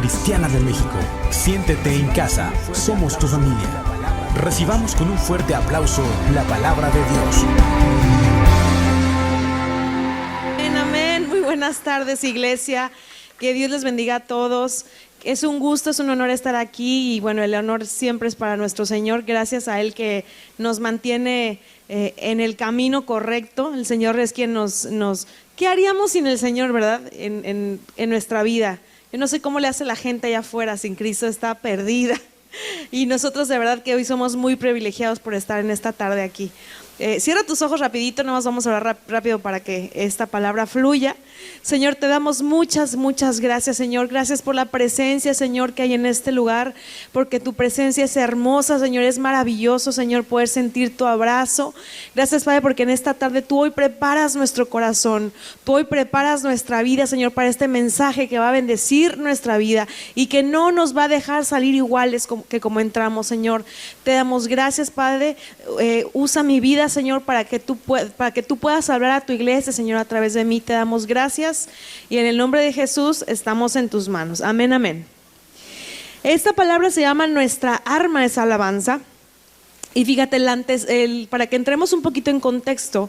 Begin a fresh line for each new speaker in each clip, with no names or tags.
Cristiana de México. Siéntete en casa, somos tu familia. Recibamos con un fuerte aplauso la palabra de Dios.
Amén, amén. Muy buenas tardes, iglesia. Que Dios les bendiga a todos. Es un gusto, es un honor estar aquí y bueno, el honor siempre es para nuestro Señor. Gracias a Él que nos mantiene en el camino correcto. El Señor es quien nos ¿qué haríamos sin el Señor, verdad? En nuestra vida. Yo no sé cómo le hace la gente allá afuera, sin Cristo está perdida. Y nosotros de verdad que hoy somos muy privilegiados por estar en esta tarde aquí. Cierra tus ojos rapidito, nada más vamos a orar rápido para que esta palabra fluya. Señor, te damos muchas gracias, Señor. Gracias por la presencia, Señor, que hay en este lugar, porque tu presencia es hermosa, Señor, es maravilloso, Señor, poder sentir tu abrazo. Gracias, Padre, porque en esta tarde tú hoy preparas nuestro corazón, tú hoy preparas nuestra vida, Señor, para este mensaje que va a bendecir nuestra vida y que no nos va a dejar salir iguales que como entramos, Señor. Te damos gracias, Padre. Usa mi vida, Señor, para que tú puedas hablar a tu iglesia, Señor, a través de mí. Te damos gracias y en el nombre de Jesús estamos en tus manos. Amén, amén. Esta palabra se llama Nuestra arma es alabanza. Y fíjate, para que entremos un poquito en contexto,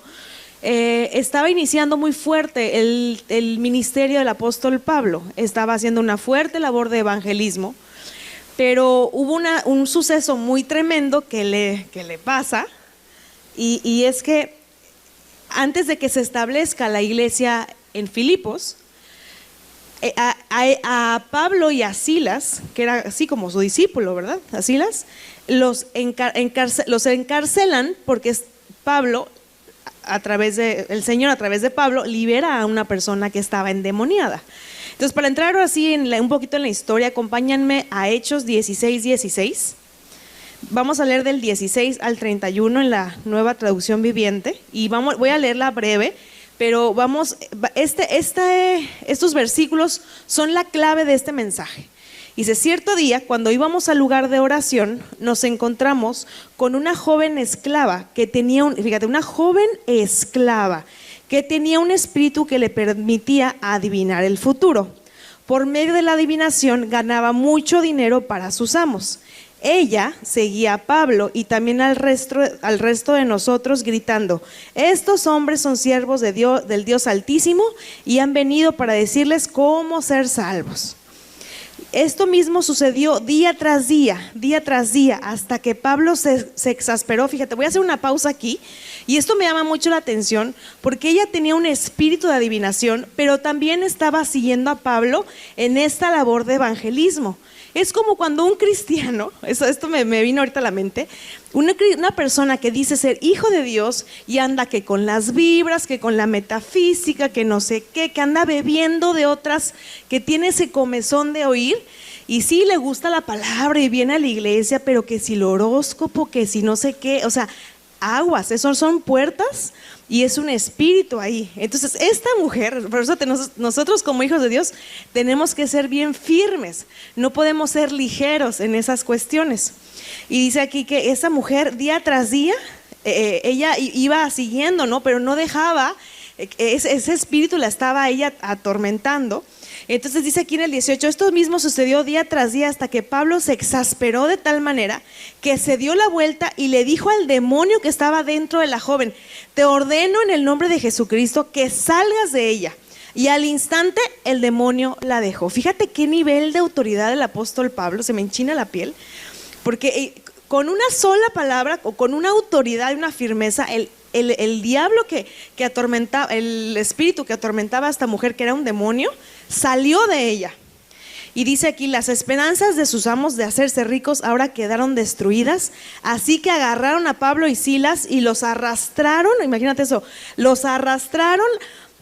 estaba iniciando muy fuerte el ministerio del apóstol Pablo. Estaba haciendo una fuerte labor de evangelismo, pero hubo un suceso muy tremendo que le pasa. Y es que antes de que se establezca la iglesia en Filipos, a Pablo y a Silas, que era así como su discípulo, ¿verdad? A Silas, los encarcelan porque Pablo, el Señor a través de Pablo, libera a una persona que estaba endemoniada. Entonces, para entrar así un poquito en la historia, acompáñenme a Hechos 16:16. Vamos a leer del 16 al 31 en la Nueva Traducción Viviente y voy a leerla breve, pero estos versículos son la clave de este mensaje. Dice: cierto día, cuando íbamos al lugar de oración, nos encontramos con una joven esclava que tenía una joven esclava que tenía un espíritu que le permitía adivinar el futuro. Por medio de la adivinación ganaba mucho dinero para sus amos. Ella seguía a Pablo y también al resto de nosotros gritando: estos hombres son siervos de Dios, del Dios Altísimo, y han venido para decirles cómo ser salvos. Esto mismo sucedió día tras día, hasta que Pablo se exasperó. Fíjate, voy a hacer una pausa aquí. Y esto me llama mucho la atención porque ella tenía un espíritu de adivinación, pero también estaba siguiendo a Pablo en esta labor de evangelismo. Es como cuando un cristiano, esto me vino ahorita a la mente, una persona que dice ser hijo de Dios y anda que con las vibras, que con la metafísica, que no sé qué, que anda bebiendo de otras, que tiene ese comezón de oír. Y sí le gusta la palabra y viene a la iglesia, pero que si el horóscopo, que si no sé qué, o sea, aguas, esos son puertas y es un espíritu ahí. Entonces esta mujer, por eso nosotros como hijos de Dios tenemos que ser bien firmes, no podemos ser ligeros en esas cuestiones. Y dice aquí que esa mujer día tras día, ella iba siguiendo, ¿no? Pero no dejaba, ese espíritu la estaba ella atormentando. Entonces dice aquí en el 18, esto mismo sucedió día tras día hasta que Pablo se exasperó de tal manera que se dio la vuelta y le dijo al demonio que estaba dentro de la joven: te ordeno en el nombre de Jesucristo que salgas de ella. Y al instante el demonio la dejó. Fíjate qué nivel de autoridad del apóstol Pablo, se me enchina la piel, porque con una sola palabra o con una autoridad y una firmeza, el diablo que atormentaba, el espíritu que atormentaba a esta mujer, que era un demonio, salió de ella. Y dice aquí: las esperanzas de sus amos de hacerse ricos ahora quedaron destruidas, así que agarraron a Pablo y Silas y los arrastraron, imagínate eso, los arrastraron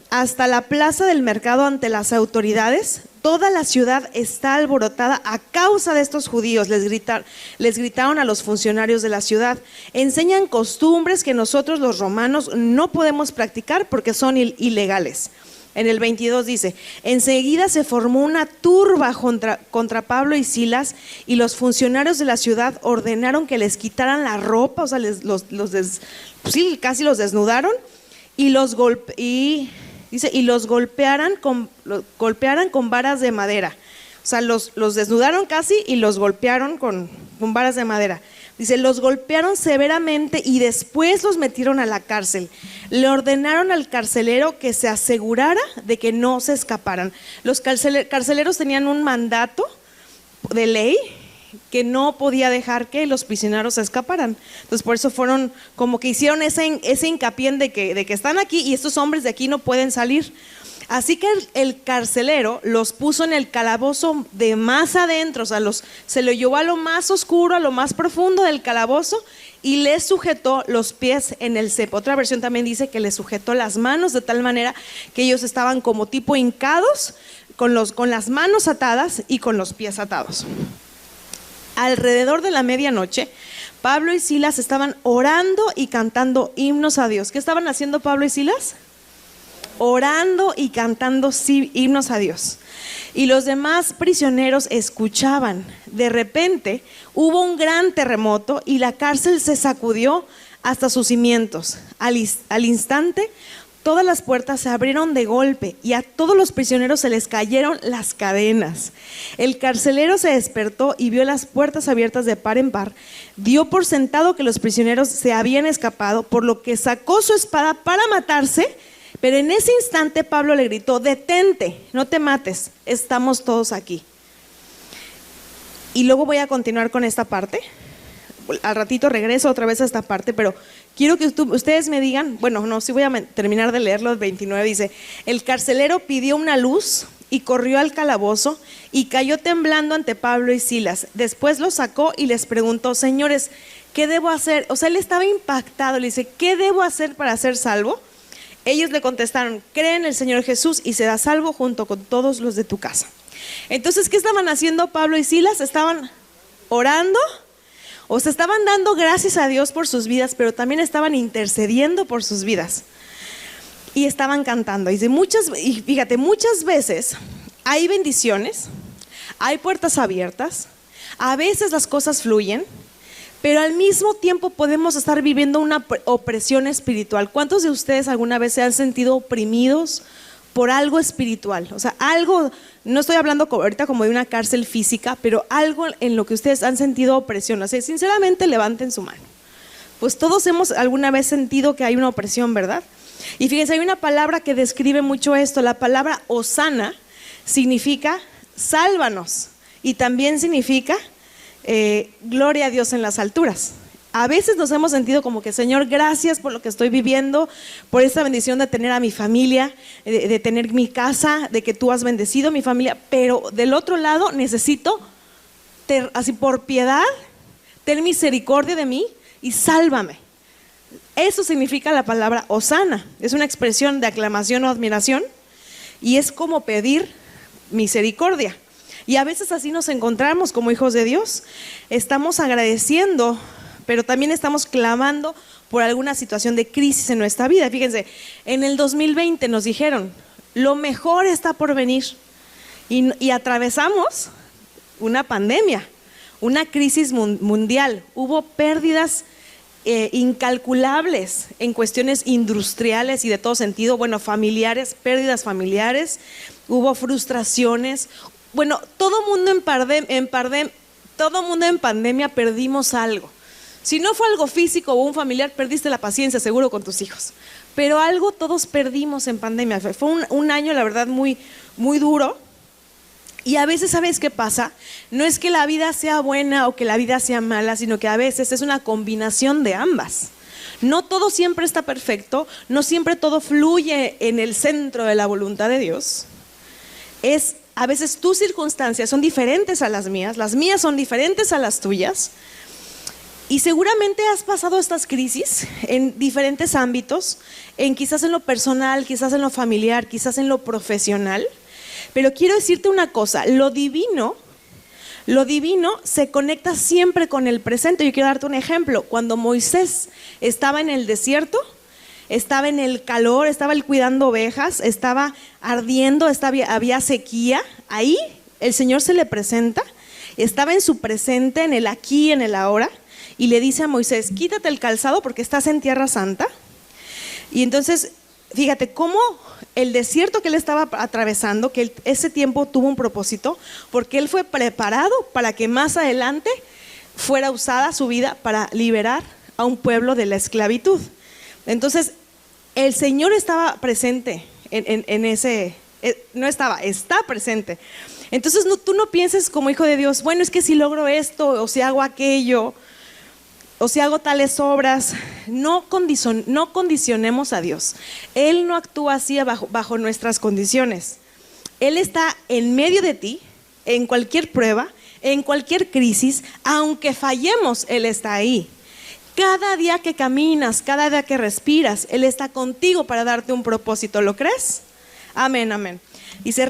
hasta la plaza del mercado ante las autoridades. Toda la ciudad está alborotada a causa de estos judíos, les gritaron a los funcionarios de la ciudad: enseñan costumbres que nosotros los romanos no podemos practicar porque son ilegales. En el 22 dice: enseguida se formó una turba contra Pablo y Silas, y los funcionarios de la ciudad ordenaron que les quitaran la ropa, o sea, casi los desnudaron, y los golpearan con varas de madera. O sea, los desnudaron casi y los golpearon con varas de madera. Dice, los golpearon severamente y después los metieron a la cárcel. Le ordenaron al carcelero que se asegurara de que no se escaparan. Los carceleros tenían un mandato de ley que no podía dejar que los prisioneros se escaparan. Entonces por eso fueron como que hicieron ese hincapié de que están aquí y estos hombres de aquí no pueden salir. Así que el carcelero los puso en el calabozo de más adentro, o sea, se lo llevó a lo más oscuro, a lo más profundo del calabozo y les sujetó los pies en el cepo. Otra versión también dice que les sujetó las manos de tal manera que ellos estaban como tipo hincados, con las manos atadas y con los pies atados. Alrededor de la medianoche, Pablo y Silas estaban orando y cantando himnos a Dios. ¿Qué estaban haciendo Pablo y Silas? Orando y cantando himnos a Dios. Y los demás prisioneros escuchaban. De repente hubo un gran terremoto y la cárcel se sacudió hasta sus cimientos. Al instante, todas las puertas se abrieron de golpe y a todos los prisioneros se les cayeron las cadenas. El carcelero se despertó y vio las puertas abiertas de par en par. Dio por sentado que los prisioneros se habían escapado, por lo que sacó su espada para matarse. Pero en ese instante Pablo le gritó, detente, no te mates, estamos todos aquí. Y luego voy a continuar con esta parte. Al ratito regreso otra vez a esta parte, pero quiero que ustedes me digan, bueno, no, sí voy a terminar de leerlo, el 29 dice, el carcelero pidió una luz y corrió al calabozo y cayó temblando ante Pablo y Silas. Después los sacó y les preguntó, señores, ¿qué debo hacer? O sea, él estaba impactado, le dice, ¿qué debo hacer para ser salvo? Ellos le contestaron, cree en el Señor Jesús y serás salvo junto con todos los de tu casa. Entonces, ¿qué estaban haciendo Pablo y Silas? Estaban orando, o se estaban dando gracias a Dios por sus vidas, pero también estaban intercediendo por sus vidas. Y estaban cantando. Y fíjate, muchas veces hay bendiciones, hay puertas abiertas, a veces las cosas fluyen, pero al mismo tiempo podemos estar viviendo una opresión espiritual. ¿Cuántos de ustedes alguna vez se han sentido oprimidos por algo espiritual? O sea, algo, no estoy hablando ahorita como de una cárcel física, pero algo en lo que ustedes han sentido opresión. O sea, sinceramente levanten su mano. Pues todos hemos alguna vez sentido que hay una opresión, ¿verdad? Y fíjense, hay una palabra que describe mucho esto. La palabra Hosana significa sálvanos y también significa gloria a Dios en las alturas. A veces nos hemos sentido como que, Señor, gracias por lo que estoy viviendo, por esta bendición de tener a mi familia, de tener mi casa, de que tú has bendecido a mi familia, pero del otro lado necesito, así por piedad, ten misericordia de mí y sálvame. Eso significa la palabra Hosana. Es una expresión de aclamación o admiración y es como pedir misericordia. Y a veces así nos encontramos como hijos de Dios. Estamos agradeciendo, pero también estamos clamando por alguna situación de crisis en nuestra vida. Fíjense, en el 2020 nos dijeron, lo mejor está por venir. Y atravesamos una pandemia, una crisis mundial. Hubo pérdidas incalculables en cuestiones industriales y de todo sentido, bueno, familiares, pérdidas familiares, hubo frustraciones. Bueno, todo mundo en pandemia perdimos algo. Si no fue algo físico o un familiar, perdiste la paciencia seguro con tus hijos. Pero algo todos perdimos en pandemia. Fue un año, la verdad, muy, muy duro. Y a veces, ¿sabes qué pasa? No es que la vida sea buena o que la vida sea mala, sino que a veces es una combinación de ambas. No todo siempre está perfecto, no siempre todo fluye en el centro de la voluntad de Dios. A veces tus circunstancias son diferentes a las mías son diferentes a las tuyas. Y seguramente has pasado estas crisis en diferentes ámbitos, quizás en lo personal, quizás en lo familiar, quizás en lo profesional. Pero quiero decirte una cosa, lo divino se conecta siempre con el presente. Yo quiero darte un ejemplo. Cuando Moisés estaba en el desierto, estaba en el calor, estaba él cuidando ovejas, estaba ardiendo, había sequía. Ahí el Señor se le presenta, estaba en su presente, en el aquí, en el ahora, y le dice a Moisés, quítate el calzado porque estás en tierra santa. Y entonces fíjate cómo el desierto que él estaba atravesando, que ese tiempo tuvo un propósito, porque él fue preparado para que más adelante fuera usada su vida para liberar a un pueblo de la esclavitud. Entonces, el Señor estaba presente en ese, está presente. Entonces tú no pienses como hijo de Dios, bueno, es que si logro esto, o si hago aquello, o si hago tales obras. No condicionemos a Dios. Él no actúa así bajo nuestras condiciones. Él está en medio de ti, en cualquier prueba, en cualquier crisis. Aunque fallemos, Él está ahí. Cada día que caminas, cada día que respiras, Él está contigo para darte un propósito. ¿Lo crees? Amén, amén. Dice,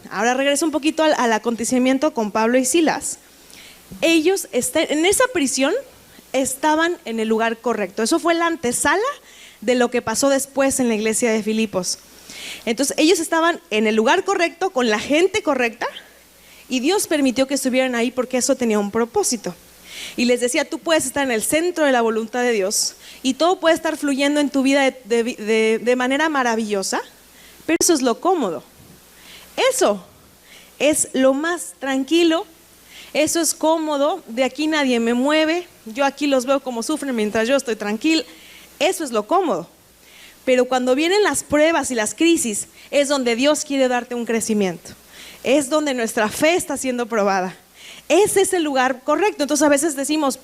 ahora regreso un poquito al acontecimiento con Pablo y Silas. Ellos en esa prisión estaban en el lugar correcto. Eso fue la antesala de lo que pasó después en la iglesia de Filipos. Entonces ellos estaban en el lugar correcto, con la gente correcta, y Dios permitió que estuvieran ahí porque eso tenía un propósito. Y les decía, tú puedes estar en el centro de la voluntad de Dios y todo puede estar fluyendo en tu vida de manera maravillosa, pero eso es lo cómodo. Eso es lo más tranquilo. Eso es cómodo, de aquí nadie me mueve, yo aquí los veo como sufren mientras yo estoy tranquila. Eso es lo cómodo. Pero cuando vienen las pruebas y las crisis, es donde Dios quiere darte un crecimiento. Es donde nuestra fe está siendo probada. Ese es el lugar correcto. Entonces a veces decimos,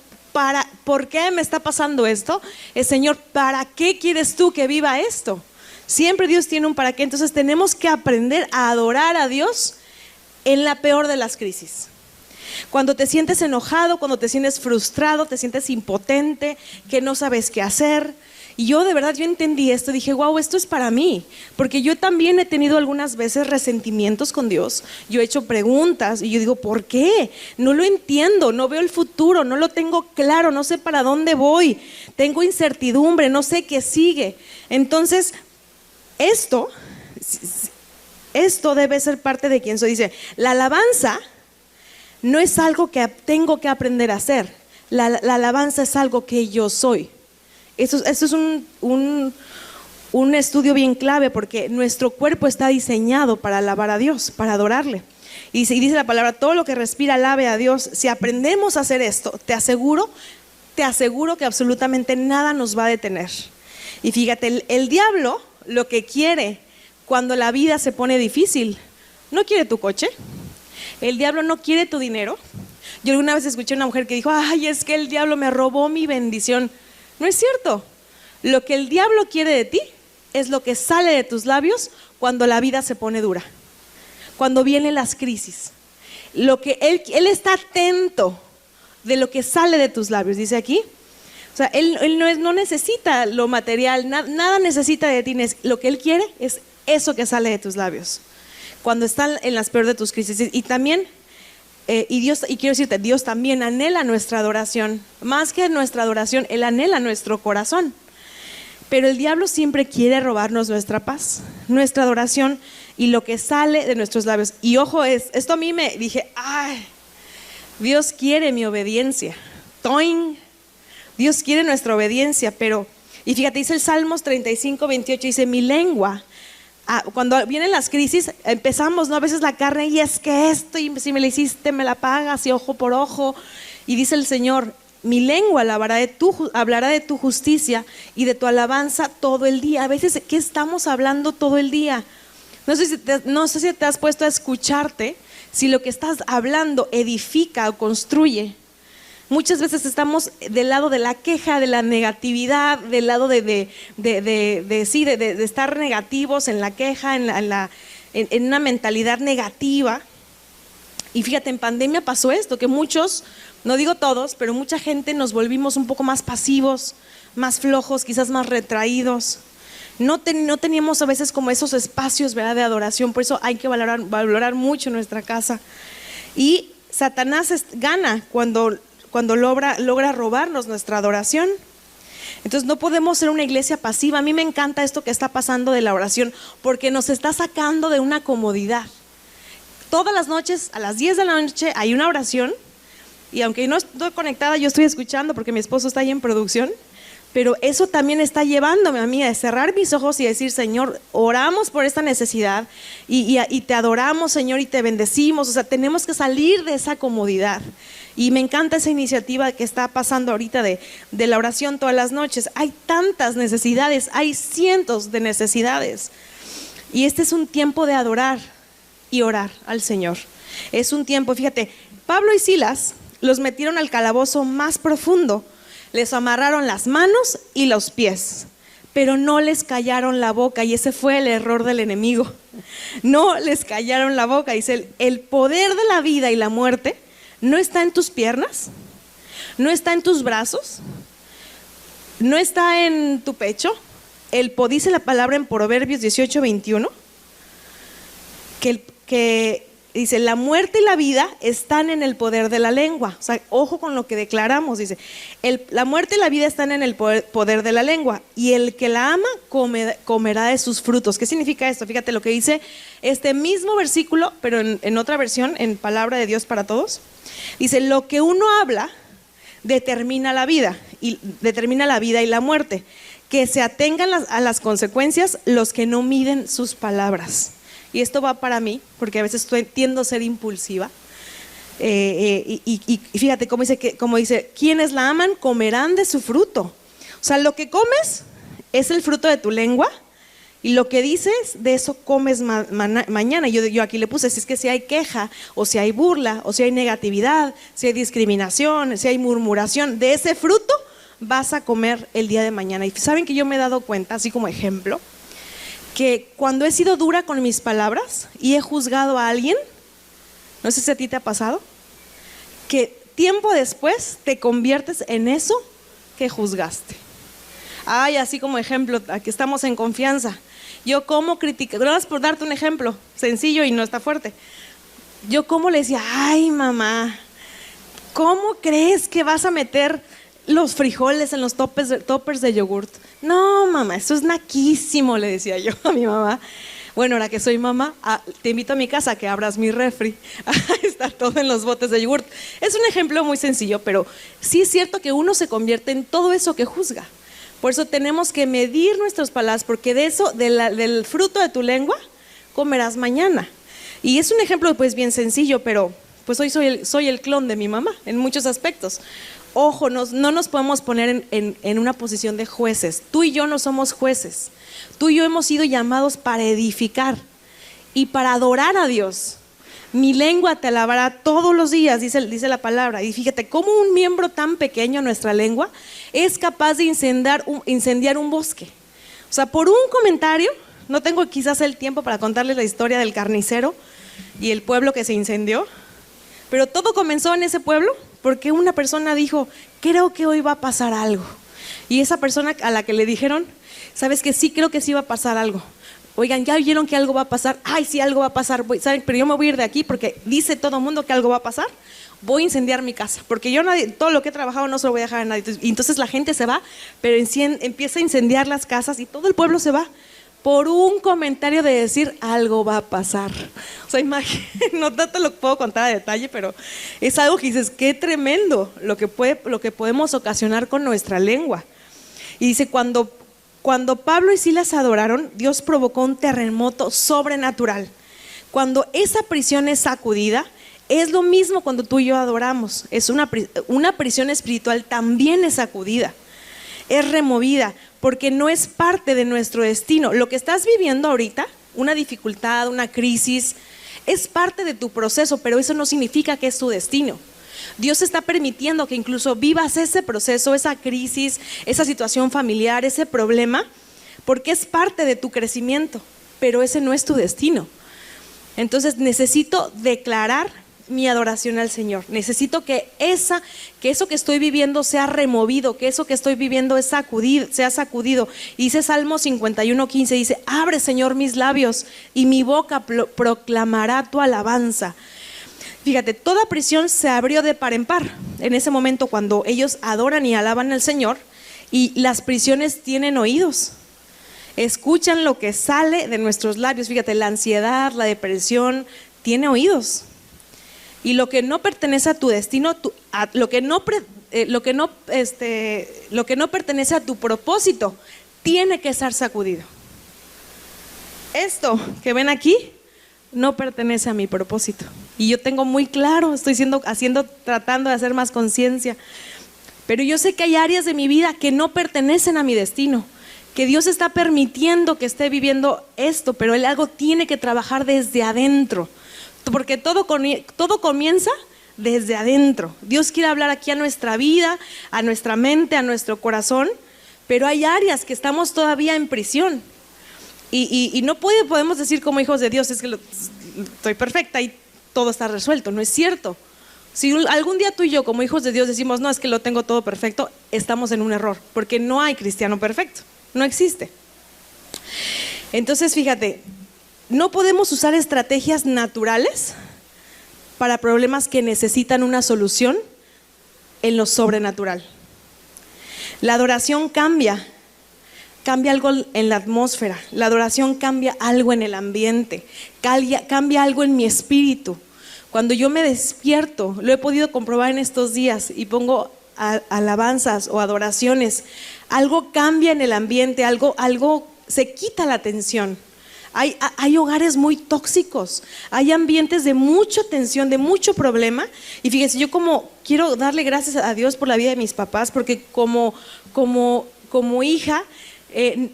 ¿por qué me está pasando esto? Señor, ¿para qué quieres tú que viva esto? Siempre Dios tiene un para qué. Entonces tenemos que aprender a adorar a Dios en la peor de las crisis. Cuando te sientes enojado, cuando te sientes frustrado, te sientes impotente, que no sabes qué hacer. Y yo entendí esto, dije, wow, esto es para mí. Porque yo también he tenido algunas veces resentimientos con Dios. Yo he hecho preguntas y yo digo, ¿por qué? No lo entiendo, no veo el futuro, no lo tengo claro, no sé para dónde voy. Tengo incertidumbre, no sé qué sigue. Entonces, esto debe ser parte de quien soy. Dice, la alabanza no es algo que tengo que aprender a hacer. La alabanza es algo que yo soy. Eso es un estudio bien clave, porque nuestro cuerpo está diseñado para alabar a Dios, para adorarle. Y dice la palabra, todo lo que respira alabe a Dios. Si aprendemos a hacer esto, te aseguro que absolutamente nada nos va a detener. Y fíjate, el diablo lo que quiere cuando la vida se pone difícil, no quiere tu coche. El diablo no quiere tu dinero. Yo alguna vez escuché a una mujer que dijo, ay, es que el diablo me robó mi bendición. No es cierto. Lo que el diablo quiere de ti es lo que sale de tus labios cuando la vida se pone dura, cuando vienen las crisis. Lo que él está atento de lo que sale de tus labios, dice aquí. O sea, él no necesita lo material, nada necesita de ti. Lo que él quiere es eso que sale de tus labios cuando están en las peores de tus crisis. Y también, y quiero decirte, Dios también anhela nuestra adoración. Más que nuestra adoración, Él anhela nuestro corazón. Pero el diablo siempre quiere robarnos nuestra paz, nuestra adoración y lo que sale de nuestros labios. Y ojo, esto a mí me dije, ay, Dios quiere mi obediencia. ¡Toing! Dios quiere nuestra obediencia, pero, y fíjate, dice el Salmos 35:28, dice, mi lengua. Cuando vienen las crisis, empezamos, ¿no? A veces la carne, y es que esto, y si me la hiciste, me la pagas, y ojo por ojo. Y dice el Señor, mi lengua hablará de tu justicia y de tu alabanza todo el día. A veces, ¿qué estamos hablando todo el día? No sé si te has puesto a escucharte, si lo que estás hablando edifica o construye. Muchas veces estamos del lado de la queja, de la negatividad, del lado de estar negativos en la queja, en una mentalidad negativa. Y fíjate, en pandemia pasó esto, que muchos, no digo todos, pero mucha gente nos volvimos un poco más pasivos, más flojos, quizás más retraídos. No teníamos a veces como esos espacios, ¿verdad?, de adoración. Por eso hay que valorar mucho nuestra casa. Y Satanás gana cuando logra robarnos nuestra adoración. Entonces no podemos ser una iglesia pasiva. A mí me encanta esto que está pasando de la oración, porque nos está sacando de una comodidad. Todas las noches, a las 10 de la noche, hay una oración. Y aunque no estoy conectada, yo estoy escuchando porque mi esposo está ahí en producción. Pero eso también está llevándome a mí a cerrar mis ojos y decir, Señor, oramos por esta necesidad y te adoramos, Señor, y te bendecimos. O sea, tenemos que salir de esa comodidad. Y me encanta esa iniciativa que está pasando ahorita de la oración todas las noches. Hay tantas necesidades, hay cientos de necesidades. Y este es un tiempo de adorar y orar al Señor. Es un tiempo, fíjate, Pablo y Silas los metieron al calabozo más profundo. Les amarraron las manos y los pies, pero no les callaron la boca, y ese fue el error del enemigo. No les callaron la boca. Dice, el poder de la vida y la muerte no está en tus piernas, no está en tus brazos, no está en tu pecho. Dice la palabra en Proverbios 18:21, que dice, la muerte y la vida están en el poder de la lengua. O sea, ojo con lo que declaramos. Dice, la muerte y la vida están en el poder de la lengua, y el que la ama comerá de sus frutos. ¿Qué significa esto? Fíjate lo que dice este mismo versículo, pero en otra versión, en Palabra de Dios para Todos. Dice, lo que uno habla determina la vida y la muerte. Que se atengan a las consecuencias los que no miden sus palabras. Y esto va para mí, porque a veces tiendo a ser impulsiva. Y fíjate cómo dice, quienes la aman comerán de su fruto. O sea, lo que comes es el fruto de tu lengua, y lo que dices, de eso comes mañana. Yo aquí le puse, si es que si hay queja, o si hay burla, o si hay negatividad, si hay discriminación, si hay murmuración, de ese fruto vas a comer el día de mañana. Y saben que yo me he dado cuenta, así como ejemplo, que cuando he sido dura con mis palabras y he juzgado a alguien, no sé si a ti te ha pasado, que tiempo después te conviertes en eso que juzgaste. Ay, así como ejemplo, aquí estamos en confianza. Yo como criticaba, gracias por darte un ejemplo sencillo y no está fuerte. Yo como le decía, ay mamá, ¿cómo crees que vas a meter los frijoles en los toppers de yogurt? No, mamá, eso es naquísimo, le decía yo a mi mamá. Bueno, ahora que soy mamá, te invito a mi casa a que abras mi refri. Está todo en los botes de yogurt. Es un ejemplo muy sencillo, pero sí es cierto que uno se convierte en todo eso que juzga. Por eso tenemos que medir nuestras palabras, porque de eso, del fruto de tu lengua, comerás mañana. Y es un ejemplo pues bien sencillo, pero pues hoy soy el clon de mi mamá en muchos aspectos. Ojo, no nos podemos poner en una posición de jueces. Tú y yo no somos jueces. Tú y yo hemos sido llamados para edificar y para adorar a Dios. Mi lengua te alabará todos los días, dice la palabra. Y fíjate, cómo un miembro tan pequeño, nuestra lengua, es capaz de incendiar un bosque. O sea, por un comentario, no tengo quizás el tiempo para contarles la historia del carnicero y el pueblo que se incendió, pero todo comenzó en ese pueblo porque una persona dijo, creo que hoy va a pasar algo. Y esa persona a la que le dijeron, sabes que sí, creo que sí va a pasar algo. Oigan, ¿ya vieron que algo va a pasar? Ay, sí, algo va a pasar. ¿Saben? Pero yo me voy a ir de aquí porque dice todo el mundo que algo va a pasar. Voy a incendiar mi casa, porque yo todo lo que he trabajado no se lo voy a dejar a nadie. Y entonces la gente se va, pero empieza a incendiar las casas y todo el pueblo se va por un comentario de decir algo va a pasar. O sea, no te lo puedo contar a detalle, pero es algo que dices, qué tremendo lo que podemos ocasionar con nuestra lengua. Y dice, cuando Pablo y Silas adoraron, Dios provocó un terremoto sobrenatural. Cuando esa prisión es sacudida, es lo mismo cuando tú y yo adoramos. Es una prisión espiritual, también es sacudida, es removida, porque no es parte de nuestro destino. Lo que estás viviendo ahorita, una dificultad, una crisis, es parte de tu proceso, pero eso no significa que es tu destino. Dios está permitiendo que incluso vivas ese proceso, esa crisis, esa situación familiar, ese problema, porque es parte de tu crecimiento, pero ese no es tu destino. Entonces necesito declarar mi adoración al Señor. Necesito que eso que estoy viviendo sea removido, que eso que estoy viviendo sea sacudido. Y dice Salmo 51:15, dice, abre, Señor, mis labios y mi boca proclamará tu alabanza. Fíjate, toda prisión se abrió de par en par en ese momento cuando ellos adoran y alaban al Señor, y las prisiones tienen oídos, escuchan lo que sale de nuestros labios. Fíjate, la ansiedad, la depresión, tiene oídos. Y lo que no pertenece a tu destino, lo que no lo que no pertenece a tu propósito tiene que ser sacudido. Esto que ven aquí no pertenece a mi propósito. Y yo tengo muy claro, estoy tratando de hacer más conciencia. Pero yo sé que hay áreas de mi vida que no pertenecen a mi destino, que Dios está permitiendo que esté viviendo esto, pero Él algo tiene que trabajar desde adentro, porque todo comienza desde adentro. Dios quiere hablar aquí a nuestra vida, a nuestra mente, a nuestro corazón, pero hay áreas que estamos todavía en prisión. Y no podemos decir como hijos de Dios, es que estoy perfecta y todo está resuelto. No es cierto. Si algún día tú y yo como hijos de Dios decimos, no, es que lo tengo todo perfecto, estamos en un error, porque no hay cristiano perfecto, no existe. Entonces fíjate, no podemos usar estrategias naturales para problemas que necesitan una solución en lo sobrenatural. La adoración cambia algo en la atmósfera, la adoración cambia algo en el ambiente, cambia algo en mi espíritu. Cuando yo me despierto, lo he podido comprobar en estos días y pongo alabanzas o adoraciones, algo cambia en el ambiente, algo se quita la tensión. Hay hogares muy tóxicos, hay ambientes de mucha tensión, de mucho problema. Y fíjense, yo como quiero darle gracias a Dios por la vida de mis papás, porque como hija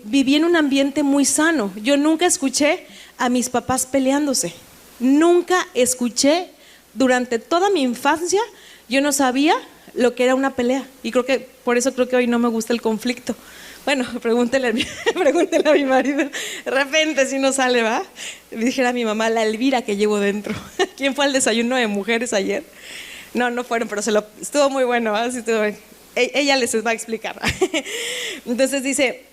viví en un ambiente muy sano. Yo nunca escuché a mis papás peleándose. Nunca escuché, durante toda mi infancia, yo no sabía lo que era una pelea. Y por eso creo que hoy no me gusta el conflicto. Bueno, pregúntele a mi marido. De repente si no sale, ¿va? Le dijera a mi mamá, la Elvira que llevo dentro. ¿Quién fue al desayuno de mujeres ayer? No fueron, pero estuvo muy bueno, ¿va? Sí, ella les va a explicar. Entonces dice,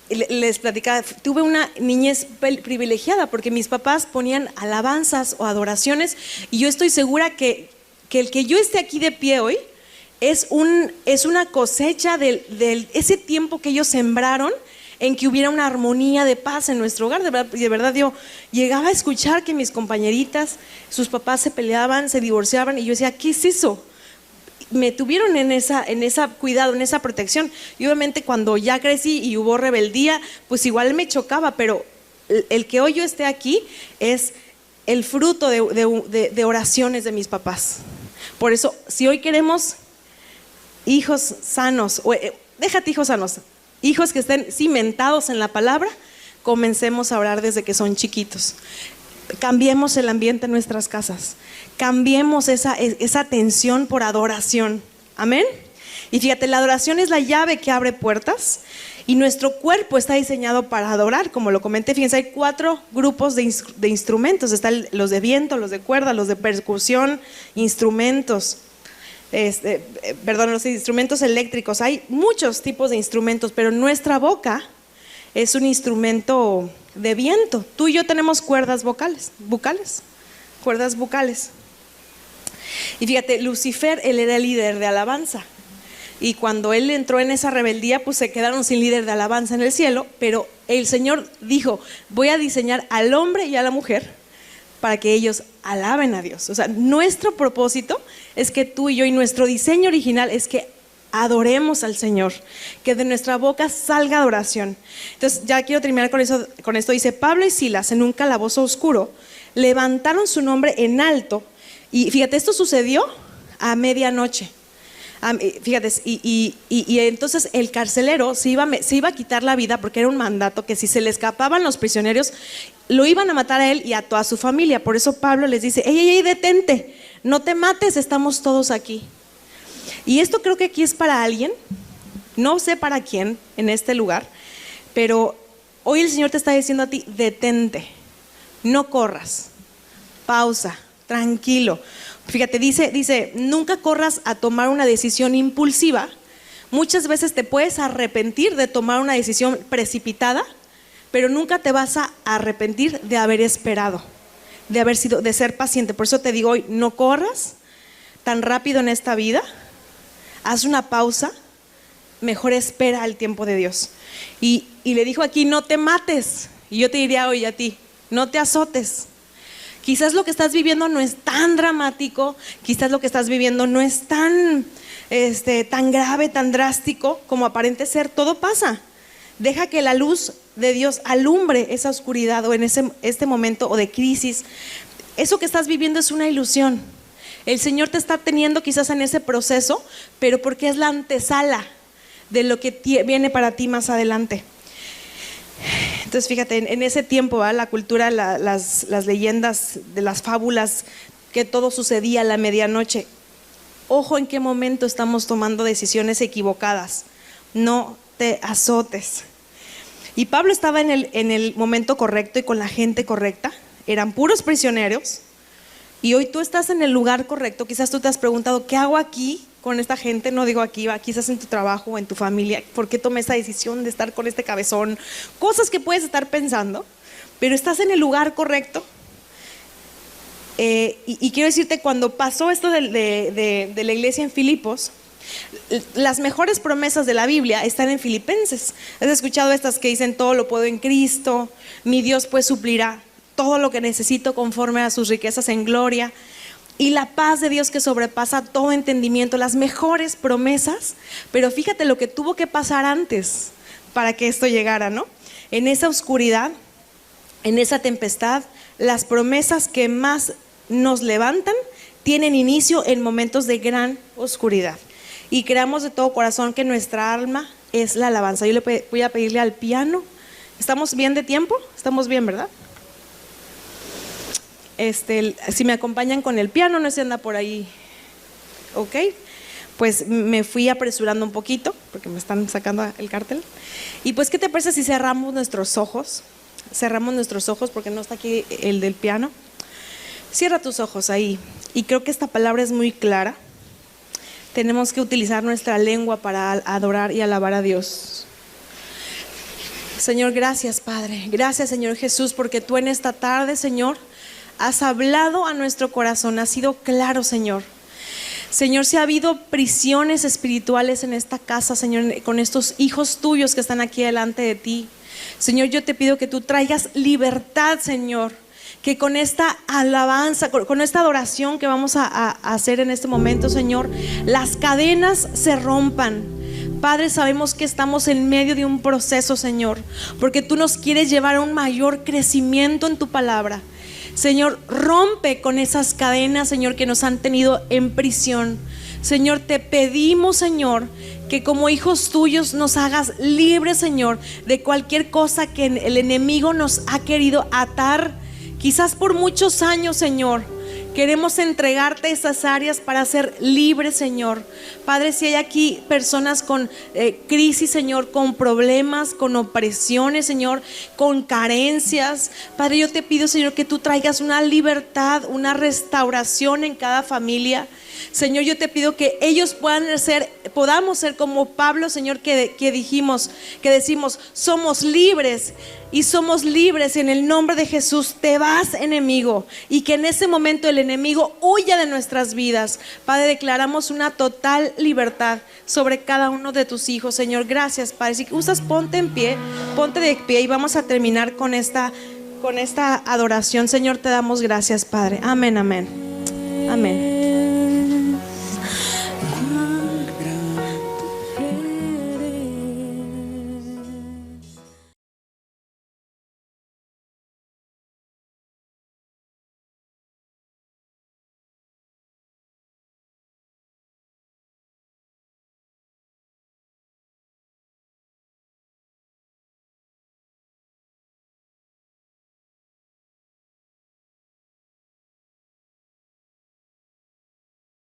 les platicaba, tuve una niñez privilegiada porque mis papás ponían alabanzas o adoraciones y yo estoy segura que el que yo esté aquí de pie hoy es una cosecha de ese tiempo que ellos sembraron en que hubiera una armonía de paz en nuestro hogar. De verdad yo llegaba a escuchar que mis compañeritas, sus papás se peleaban, se divorciaban y yo decía, ¿qué es eso? Me tuvieron en esa cuidado, en esa protección. Y obviamente cuando ya crecí y hubo rebeldía, pues igual me chocaba, pero el que hoy yo esté aquí es el fruto de oraciones de mis papás. Por eso, si hoy queremos hijos sanos, déjate hijos sanos, hijos que estén cimentados en la palabra, comencemos a orar desde que son chiquitos. Cambiemos el ambiente en nuestras casas, cambiemos esa tensión por adoración. Amén. Y fíjate, la adoración es la llave que abre puertas y nuestro cuerpo está diseñado para adorar. Como lo comenté, fíjense, hay 4 grupos de instrumentos. Están los de viento, los de cuerda, los de percusión, los instrumentos eléctricos. Hay muchos tipos de instrumentos, pero nuestra boca es un instrumento de viento. Tú y yo tenemos cuerdas bucales. Y fíjate, Lucifer, él era el líder de alabanza. Y cuando él entró en esa rebeldía, pues se quedaron sin líder de alabanza en el cielo. Pero el Señor dijo, voy a diseñar al hombre y a la mujer para que ellos alaben a Dios. O sea, nuestro propósito es que tú y yo, y nuestro diseño original es que adoremos al Señor, que de nuestra boca salga adoración. Entonces ya quiero terminar con esto. Dice, Pablo y Silas en un calabozo oscuro levantaron su nombre en alto. Y fíjate, esto sucedió a medianoche. Fíjate, y entonces el carcelero se iba a quitar la vida, porque era un mandato que si se le escapaban los prisioneros lo iban a matar a él y a toda su familia. Por eso Pablo les dice, ey, detente, no te mates, estamos todos aquí. Y esto creo que aquí es para alguien, no sé para quién en este lugar, pero hoy el Señor te está diciendo a ti, detente, no corras, pausa, tranquilo. Fíjate, dice, nunca corras a tomar una decisión impulsiva. Muchas veces te puedes arrepentir de tomar una decisión precipitada, pero nunca te vas a arrepentir de haber esperado, de ser paciente. Por eso te digo hoy, no corras tan rápido en esta vida, haz una pausa, mejor espera el tiempo de Dios. Y le dijo aquí, no te mates. Y yo te diría hoy a ti, no te azotes. Quizás lo que estás viviendo no es tan dramático, quizás lo que estás viviendo no es tan tan grave, tan drástico como aparente ser, todo pasa. Deja que la luz de Dios alumbre esa oscuridad o en este momento o de crisis. Eso que estás viviendo es una ilusión. El Señor te está teniendo quizás en ese proceso, pero porque es la antesala de lo que viene para ti más adelante. Entonces fíjate, en ese tiempo, ¿verdad? La cultura, las leyendas de las fábulas, que todo sucedía a la medianoche. Ojo en qué momento estamos tomando decisiones equivocadas. No te azotes. Y Pablo estaba en el momento correcto y con la gente correcta. Eran puros prisioneros. Y hoy tú estás en el lugar correcto. Quizás tú te has preguntado, ¿qué hago aquí con esta gente? No digo aquí, quizás en tu trabajo o en tu familia. ¿Por qué tomé esa decisión de estar con este cabezón? Cosas que puedes estar pensando, pero estás en el lugar correcto. Y quiero decirte, cuando pasó esto de la iglesia en Filipos, las mejores promesas de la Biblia están en Filipenses. ¿Has escuchado estas que dicen todo lo puedo en Cristo? Mi Dios pues suplirá todo lo que necesito conforme a sus riquezas en gloria. Y la paz de Dios que sobrepasa todo entendimiento, las mejores promesas. Pero fíjate lo que tuvo que pasar antes para que esto llegara, ¿no? En esa oscuridad, en esa tempestad, las promesas que más nos levantan tienen inicio en momentos de gran oscuridad. Y creamos de todo corazón que nuestra alma es la alabanza. Yo le voy a pedirle al piano. ¿Estamos bien de tiempo? Estamos bien, ¿verdad? Si me acompañan con el piano, no se anda por ahí. Ok, pues me fui apresurando un poquito porque me están sacando el cartel. Y pues, ¿qué te parece si cerramos nuestros ojos? Cerramos nuestros ojos porque no está aquí el del piano. Cierra tus ojos ahí. Y creo que esta palabra es muy clara. Tenemos que utilizar nuestra lengua para adorar y alabar a Dios. Señor, gracias, Padre. Gracias, Señor Jesús, porque tú en esta tarde, Señor, has hablado a nuestro corazón. Has sido claro, Señor. Señor, si ha habido prisiones espirituales en esta casa, Señor, con estos hijos tuyos que están aquí delante de ti, Señor, yo te pido que tú traigas libertad, Señor. Que con esta alabanza, con esta adoración que vamos a hacer en este momento, Señor, las cadenas se rompan. Padre, sabemos que estamos en medio de un proceso, Señor, porque tú nos quieres llevar a un mayor crecimiento en tu palabra. Señor, rompe con esas cadenas, Señor, que nos han tenido en prisión. Señor, te pedimos, Señor, que como hijos tuyos nos hagas libres, Señor, de cualquier cosa que el enemigo nos ha querido atar. Quizás por muchos años, Señor, queremos entregarte esas áreas para ser libres, Señor. Padre, si hay aquí personas con crisis, Señor, con problemas, con opresiones, Señor, con carencias, Padre, yo te pido, Señor, que tú traigas una libertad, una restauración en cada familia. Señor, yo te pido que ellos podamos ser como Pablo, Señor, que decimos, somos libres. Y somos libres en el nombre de Jesús. Te vas, enemigo, y que en ese momento el enemigo huya de nuestras vidas. Padre, declaramos una total libertad sobre cada uno de tus hijos, Señor. Gracias, Padre. Si usas, ponte de pie y vamos a terminar con esta adoración. Señor, te damos gracias, Padre. Amén, amén. Amén.